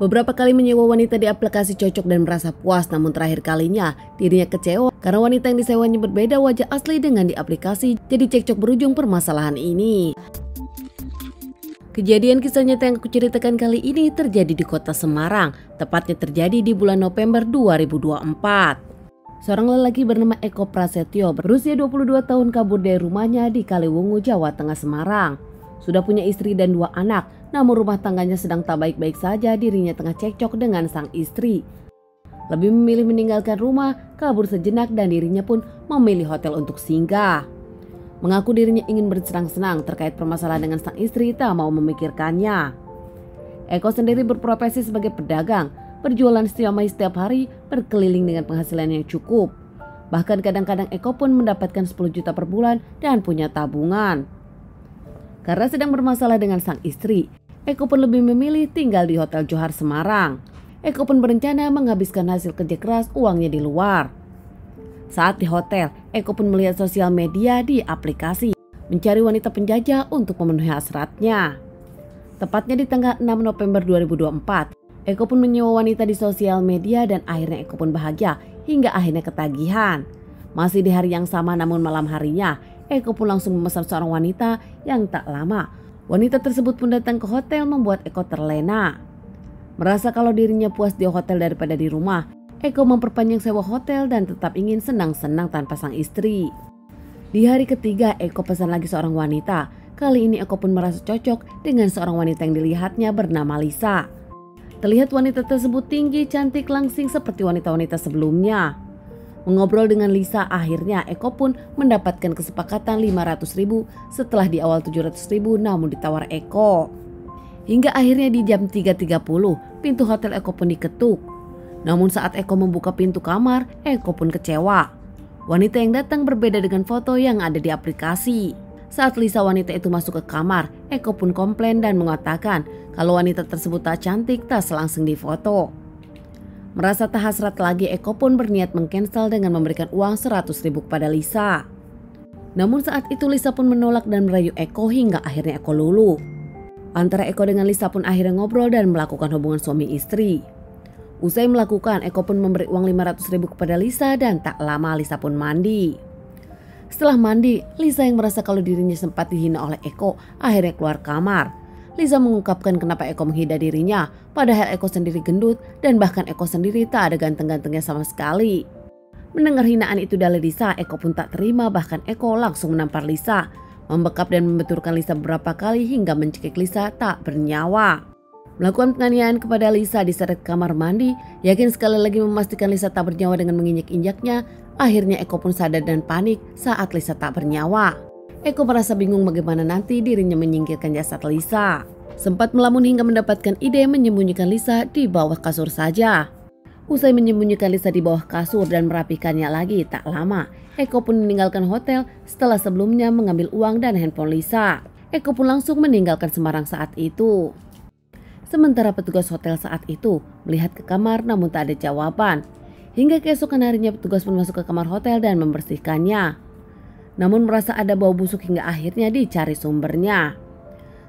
Beberapa kali menyewa wanita di aplikasi cocok dan merasa puas, namun terakhir kalinya dirinya kecewa karena wanita yang disewanya berbeda wajah asli dengan di aplikasi, jadi cekcok berujung permasalahan ini. Kejadian kisah nyata yang aku ceritakan kali ini terjadi di kota Semarang, tepatnya terjadi di bulan November 2024. Seorang lelaki bernama Eko Prasetyo berusia 22 tahun kabur dari rumahnya di Kaliwungu, Jawa Tengah, Semarang. Sudah punya istri dan 2 anak, namun rumah tangganya sedang tak baik-baik saja. Dirinya tengah cekcok dengan sang istri. Lebih memilih meninggalkan rumah, kabur sejenak, dan dirinya pun memilih hotel untuk singgah. Mengaku dirinya ingin bersenang-senang terkait permasalahan dengan sang istri, tak mau memikirkannya. Eko sendiri berprofesi sebagai pedagang, berjualan setiap hari, berkeliling dengan penghasilan yang cukup. Bahkan kadang-kadang Eko pun mendapatkan 10 juta per bulan dan punya tabungan. Karena sedang bermasalah dengan sang istri, Eko pun lebih memilih tinggal di Hotel Johar Semarang. Eko pun berencana menghabiskan hasil kerja keras uangnya di luar. Saat di hotel, Eko pun melihat sosial media di aplikasi, mencari wanita penjajah untuk memenuhi hasratnya. Tepatnya di tanggal 6 November 2024, Eko pun menyewa wanita di sosial media dan akhirnya Eko pun bahagia hingga akhirnya ketagihan. Masih di hari yang sama namun malam harinya, Eko pun langsung memesan seorang wanita yang tak lama. Wanita tersebut pun datang ke hotel membuat Eko terlena. Merasa kalau dirinya puas di hotel daripada di rumah, Eko memperpanjang sewa hotel dan tetap ingin senang-senang tanpa sang istri. Di hari ketiga, Eko pesan lagi seorang wanita. Kali ini Eko pun merasa cocok dengan seorang wanita yang dilihatnya bernama Lisa. Terlihat wanita tersebut tinggi, cantik, langsing seperti wanita-wanita sebelumnya. Mengobrol dengan Lisa, akhirnya Eko pun mendapatkan kesepakatan 500.000 setelah di awal 700.000 namun ditawar Eko. Hingga akhirnya di jam 3.30 pintu hotel Eko pun diketuk. Namun saat Eko membuka pintu kamar, Eko pun kecewa. Wanita yang datang berbeda dengan foto yang ada di aplikasi. Saat Lisa wanita itu masuk ke kamar, Eko pun komplain dan mengatakan kalau wanita tersebut tak cantik, tak selangsung di foto. Merasa tak hasrat lagi, Eko pun berniat mengcancel dengan memberikan uang 100.000 kepada Lisa. Namun saat itu Lisa pun menolak dan merayu Eko hingga akhirnya Eko luluh. Antara Eko dengan Lisa pun akhirnya ngobrol dan melakukan hubungan suami istri. Usai melakukan, Eko pun memberi uang 500.000 kepada Lisa dan tak lama Lisa pun mandi. Setelah mandi, Lisa yang merasa kalau dirinya sempat dihina oleh Eko akhirnya keluar kamar. Lisa mengungkapkan kenapa Eko menghina dirinya, padahal Eko sendiri gendut dan bahkan Eko sendiri tak ada ganteng-gantengnya sama sekali. Mendengar hinaan itu dari Lisa, Eko pun tak terima, bahkan Eko langsung menampar Lisa, membekap dan membenturkan Lisa beberapa kali hingga mencekik Lisa tak bernyawa. Melakukan penganiayaan kepada Lisa diseret kamar mandi, yakin sekali lagi memastikan Lisa tak bernyawa dengan menginjak-injaknya. Akhirnya Eko pun sadar dan panik saat Lisa tak bernyawa. Eko merasa bingung bagaimana nanti dirinya menyingkirkan jasad Lisa. Sempat melamun hingga mendapatkan ide menyembunyikan Lisa di bawah kasur saja. Usai menyembunyikan Lisa di bawah kasur dan merapikannya lagi, tak lama Eko pun meninggalkan hotel setelah sebelumnya mengambil uang dan handphone Lisa. Eko pun langsung meninggalkan Semarang saat itu. Sementara petugas hotel saat itu melihat ke kamar namun tak ada jawaban. Hingga keesokan harinya petugas pun masuk ke kamar hotel dan membersihkannya. Namun merasa ada bau busuk hingga akhirnya dicari sumbernya.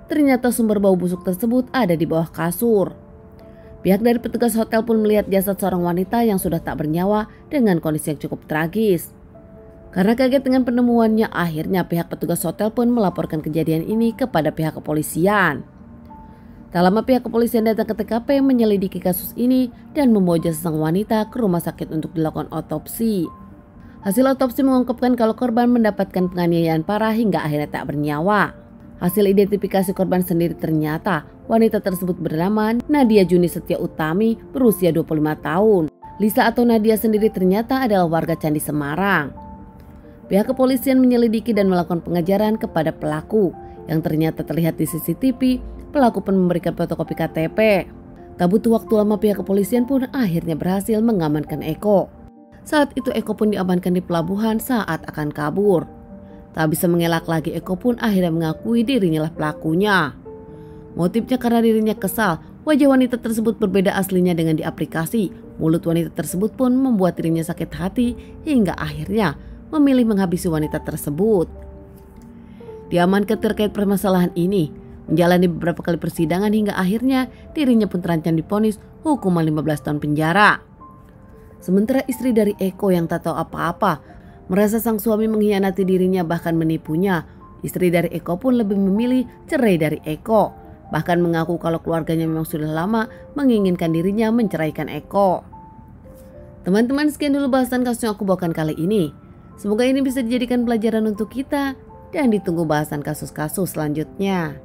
Ternyata sumber bau busuk tersebut ada di bawah kasur. Pihak dari petugas hotel pun melihat jasad seorang wanita yang sudah tak bernyawa dengan kondisi yang cukup tragis. Karena kaget dengan penemuannya, akhirnya pihak petugas hotel pun melaporkan kejadian ini kepada pihak kepolisian. Tak lama pihak kepolisian datang ke TKP menyelidiki kasus ini dan membawa jasad sang wanita ke rumah sakit untuk dilakukan otopsi. Hasil otopsi mengungkapkan kalau korban mendapatkan penganiayaan parah hingga akhirnya tak bernyawa. Hasil identifikasi korban sendiri ternyata wanita tersebut bernama Nadia Juni Setia Utami berusia 25 tahun. Lisa atau Nadia sendiri ternyata adalah warga Candi Semarang. Pihak kepolisian menyelidiki dan melakukan pengejaran kepada pelaku yang ternyata terlihat di CCTV. Pelaku pun memberikan fotokopi KTP. Tak butuh waktu lama pihak kepolisian pun akhirnya berhasil mengamankan Eko. Saat itu Eko pun diamankan di pelabuhan saat akan kabur. Tak bisa mengelak lagi, Eko pun akhirnya mengakui dirinya lah pelakunya. Motifnya karena dirinya kesal, wajah wanita tersebut berbeda aslinya dengan di aplikasi. Mulut wanita tersebut pun membuat dirinya sakit hati hingga akhirnya memilih menghabisi wanita tersebut. Diamankan terkait permasalahan ini, Menjalani beberapa kali persidangan hingga akhirnya dirinya pun terancam divonis hukuman 15 tahun penjara. Sementara istri dari Eko yang tak tahu apa-apa merasa sang suami mengkhianati dirinya bahkan menipunya. Istri dari Eko pun lebih memilih cerai dari Eko. Bahkan mengaku kalau keluarganya memang sudah lama menginginkan dirinya menceraikan Eko. Teman-teman, sekian dulu bahasan kasus yang aku bawakan kali ini. Semoga ini bisa dijadikan pelajaran untuk kita dan ditunggu bahasan kasus-kasus selanjutnya.